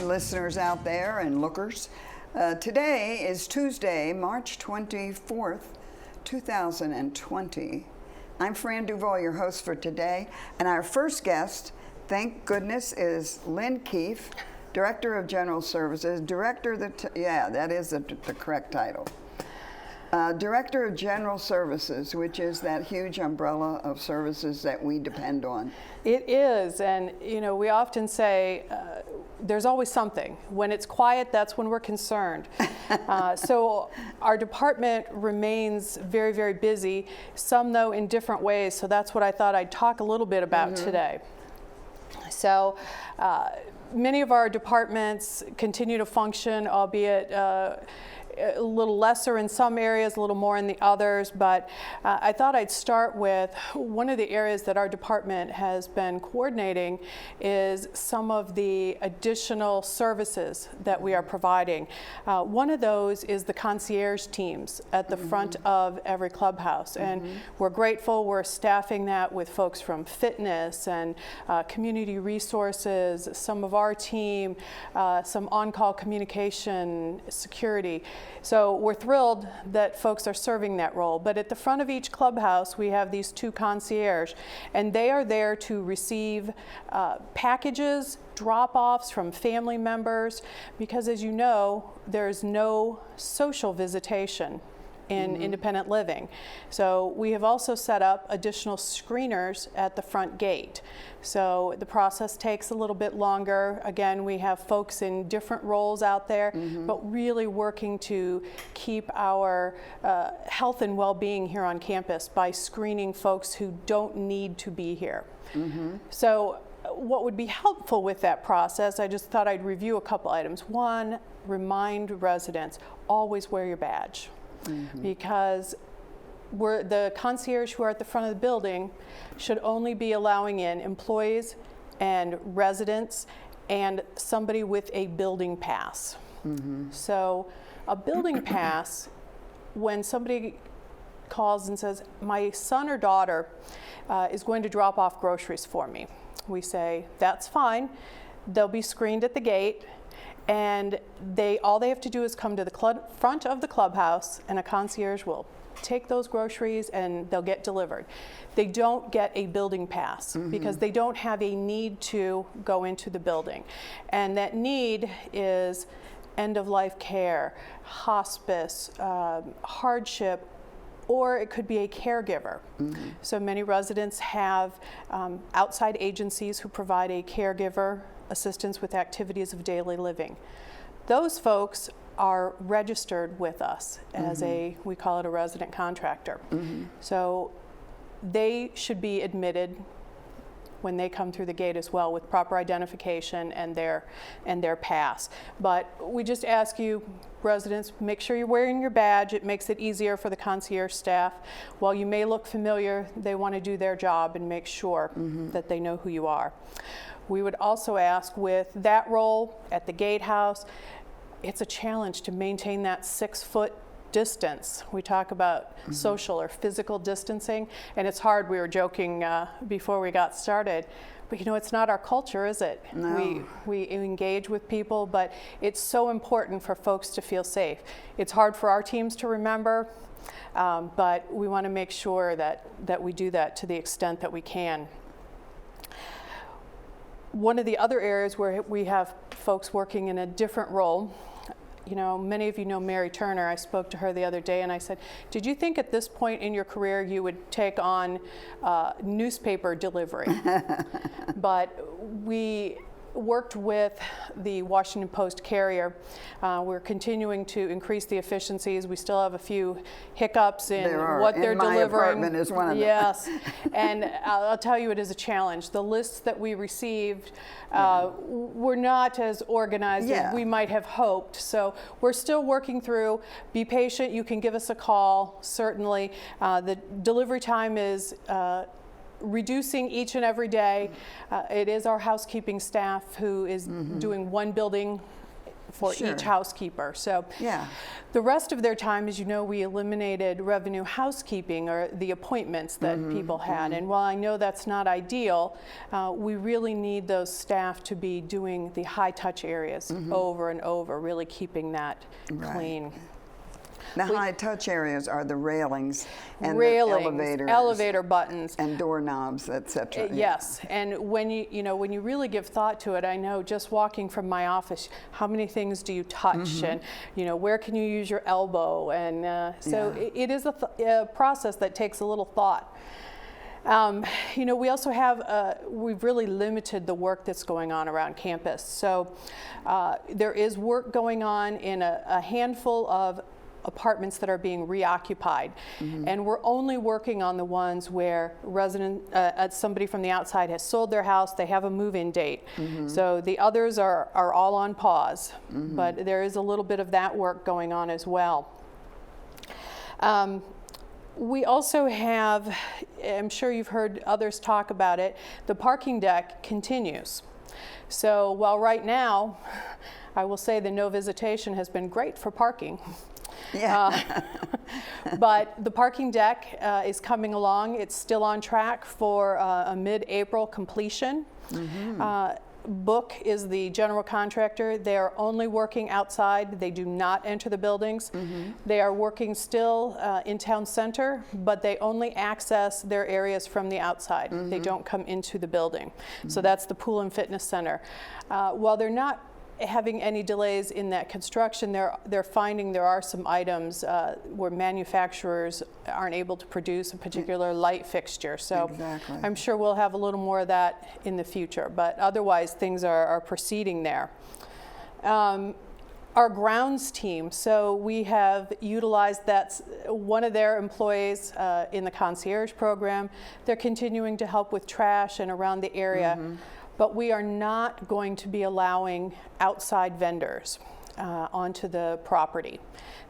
listeners out there and lookers. Today is Tuesday, March 24th, 2020. I'm Fran Duvall, your host for today, and our first guest, thank goodness, is Lynn Keefe, Director of General Services, that is the correct title. Director of General Services, which is that huge umbrella of services that we depend on. It is, and we often say there's always something. When it's quiet, that's when we're concerned. So our department remains very, very busy, some though in different ways, so that's what I thought I'd talk a little bit about today. So many of our departments continue to function, albeit a little lesser in some areas, a little more in the others, but I thought I'd start with one of the areas that our department has been coordinating is some of the additional services that we are providing. One of those is the concierge teams at the front of every clubhouse, and we're grateful. We're staffing that with folks from fitness and community resources, some of our team, some on-call communication, security. So we're thrilled that folks are serving that role. But at the front of each clubhouse, we have these two concierge, and they are there to receive packages, drop-offs from family members, because as you know, there's no social visitation in independent living. So we have also set up additional screeners at the front gate. So the process takes a little bit longer. Again, we have folks in different roles out there, but really working to keep our health and well-being here on campus by screening folks who don't need to be here. So what would be helpful with that process, I just thought I'd review a couple items. One, remind residents, always wear your badge. Because the concierge who are at the front of the building should only be allowing in employees and residents and somebody with a building pass. So a building pass, when somebody calls and says, my son or daughter is going to drop off groceries for me, we say, that's fine. They'll be screened at the gate. And all they have to do is come to the front of the clubhouse, and a concierge will take those groceries and they'll get delivered. They don't get a building pass because they don't have a need to go into the building. And that need is end-of-life care, hospice, hardship, or it could be a caregiver. So many residents have outside agencies who provide a caregiver assistance with activities of daily living. Those folks are registered with us as we call it a resident contractor. So they should be admitted when they come through the gate as well with proper identification and their pass. But we just ask you, residents, make sure you're wearing your badge. It makes it easier for the concierge staff. While you may look familiar, they want to do their job and make sure that they know who you are. We would also ask, with that role at the gatehouse, it's a challenge to maintain that 6-foot distance. We talk about social or physical distancing, and it's hard. We were joking before we got started, but it's not our culture, is it? No. We engage with people, but it's so important for folks to feel safe. It's hard for our teams to remember, but we want to make sure that we do that to the extent that we can. One of the other areas where we have folks working in a different role, many of you know Mary Turner. I spoke to her the other day and I said, did you think at this point in your career you would take on newspaper delivery? But we worked with the Washington Post carrier. We're continuing to increase the efficiencies. We still have a few hiccups in what they're delivering. My apartment is one of them. Yes, and I'll tell you, it is a challenge. The lists that we received were not as organized as we might have hoped. So we're still working through. Be patient. You can give us a call, certainly. The delivery time is reducing each and every day. It is our housekeeping staff who is doing one building for Sure. each housekeeper. So Yeah. the rest of their time, as you know, we eliminated revenue housekeeping, or the appointments that people had. And while I know that's not ideal, we really need those staff to be doing the high touch areas over and over, really keeping that clean. The high touch areas are the railings and Railings, the elevators, elevator buttons, and doorknobs, etc. Yes, and when when you really give thought to it, I know just walking from my office, how many things do you touch, and where can you use your elbow, and so it is a process that takes a little thought. We also have, we've really limited the work that's going on around campus. So there is work going on in a handful of apartments that are being reoccupied, and we're only working on the ones where somebody from the outside has sold their house, they have a move-in date. So the others are all on pause, but there is a little bit of that work going on as well. We also have, I'm sure you've heard others talk about it, the parking deck continues. So while right now, I will say the no visitation has been great for parking. Yeah. But the parking deck is coming along. It's still on track for a mid-April completion. Book is the general contractor. They are only working outside. They do not enter the buildings. They are working still in town center, but they only access their areas from the outside. They don't come into the building. So that's the pool and fitness center. While they're not having any delays in that construction, they're finding there are some items where manufacturers aren't able to produce a particular light fixture. So Exactly. I'm sure we'll have a little more of that in the future, but otherwise things are proceeding there. Our grounds team, so we have utilized one of their employees in the concierge program. They're continuing to help with trash and around the area. But we are not going to be allowing outside vendors onto the property.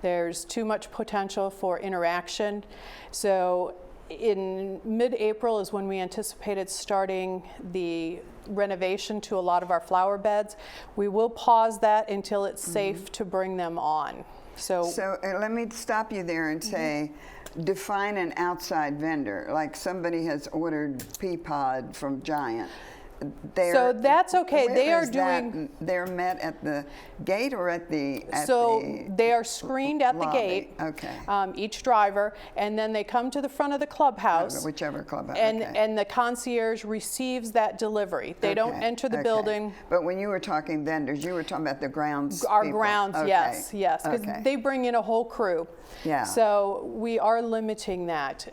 There's too much potential for interaction. So in mid-April is when we anticipated starting the renovation to a lot of our flower beds. We will pause that until it's safe to bring them on. So let me stop you there and say, define an outside vendor. Like somebody has ordered Peapod from Giant. So that's okay. They are doing. They're met at the gate or at the. They are screened at the gate. Okay. Each driver, and then they come to the front of the clubhouse. Whichever clubhouse. And the concierge receives that delivery. They don't enter the building. But when you were talking vendors, you were talking about the grounds. Our people. grounds, yes, because they bring in a whole crew. Yeah. So we are limiting that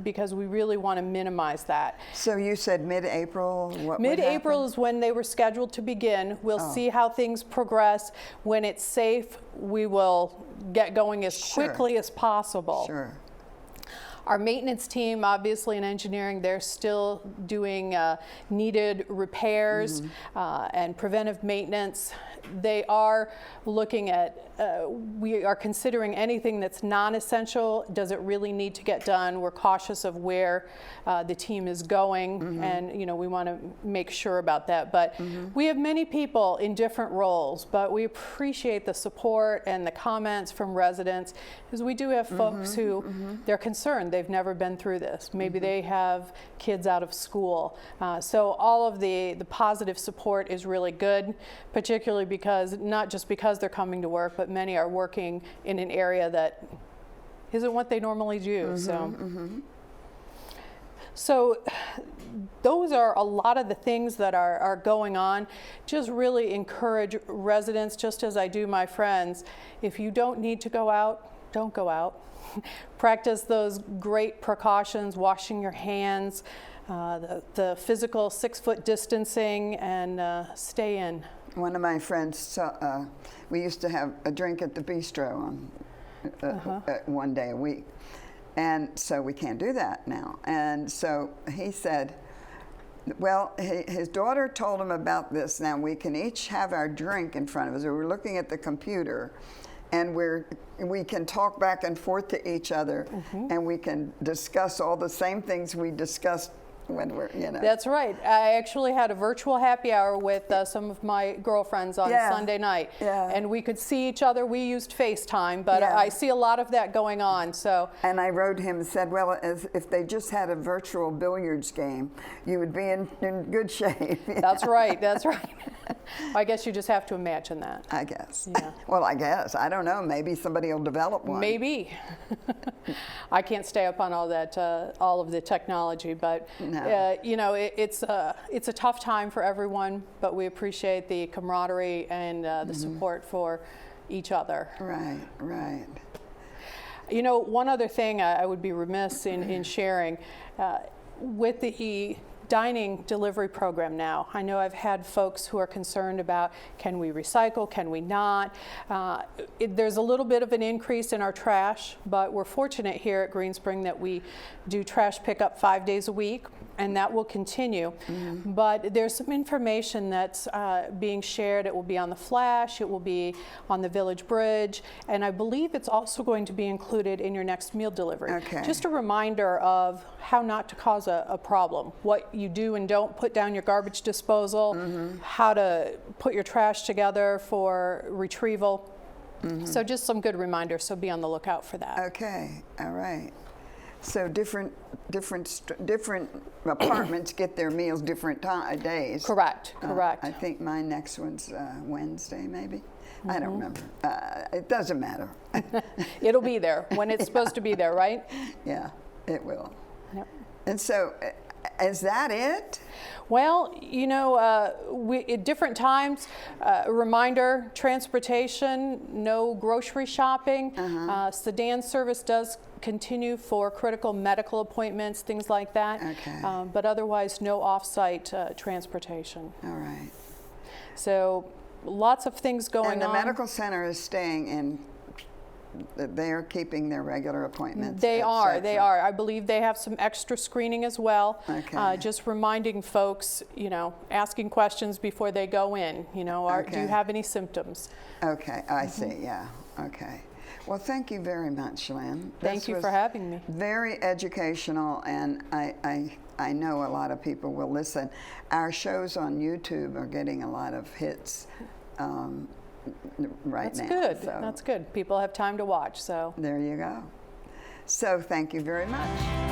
because we really want to minimize that. So you said mid-April. Mid-April is when they were scheduled to begin. We'll see how things progress. When it's safe, we will get going as quickly as possible. Sure. Our maintenance team, obviously in engineering, they're still doing needed repairs and preventive maintenance. They are looking at, we are considering anything that's non-essential. Does it really need to get done? We're cautious of where the team is going, and we want to make sure about that. But we have many people in different roles, but we appreciate the support and the comments from residents, because we do have folks who they're concerned. They've never been through this. Maybe they have kids out of school. So all of the positive support is really good, particularly because, not just because they're coming to work, but many are working in an area that isn't what they normally do. So those are a lot of the things that are going on. Just really encourage residents, just as I do my friends, if you don't need to go out, don't go out. Practice those great precautions, washing your hands, the physical 6-foot distancing, and stay in. One of my friends, we used to have a drink at the bistro on one day a week. And so we can't do that now. And so he said, well, his daughter told him about this. Now we can each have our drink in front of us. We're looking at the computer, and we can talk back and forth to each other, and we can discuss all the same things we discussed when we're, you know. That's right. I actually had a virtual happy hour with some of my girlfriends on Sunday night. Yeah. And we could see each other. We used FaceTime, but Yeah. I see a lot of that going on. So. And I wrote him and said, well, if they just had a virtual billiards game, you would be in good shape. That's right. That's right. I guess you just have to imagine that. I guess. Yeah. Well, I guess. I don't know. Maybe somebody will develop one. Maybe. I can't stay up on all that, all of the technology, but No. you know, it's a tough time for everyone. But we appreciate the camaraderie and the support for each other. Right, right. You know, one other thing I would be remiss in sharing with the dining delivery program now. I know I've had folks who are concerned about, can we recycle, can we not? There's a little bit of an increase in our trash, but we're fortunate here at Green Spring that we do trash pickup 5 days a week, and that will continue. But there's some information that's being shared. It will be on the flash, it will be on the Village Bridge, and I believe it's also going to be included in your next meal delivery. Okay. Just a reminder of how not to cause a problem, what you do and don't put down your garbage disposal, how to put your trash together for retrieval. So just some good reminders, so be on the lookout for that. Okay, all right. So different apartments get their meals different days. Correct, correct. I think my next one's Wednesday, maybe. I don't remember. It doesn't matter. It'll be there when it's supposed to be there, right? Yeah, it will. Yep. And so, is that it? Well, you know, at different times, reminder, transportation, no grocery shopping. Sedan service does continue for critical medical appointments, things like that. Okay. But otherwise, no off-site transportation. All right. So lots of things going on. And the medical center is staying in, they're keeping their regular appointments. They are. etc. I believe they have some extra screening as well. Okay. Just reminding folks, you know, asking questions before they go in. You know, do you Okay. have any symptoms? Okay, I see, yeah, okay. Well, thank you very much, Lynn. Thank you for having me. Very educational, and I know a lot of people will listen. Our shows on YouTube are getting a lot of hits right That's now. good. So That's good. People have time to watch, so. there you go. So thank you very much.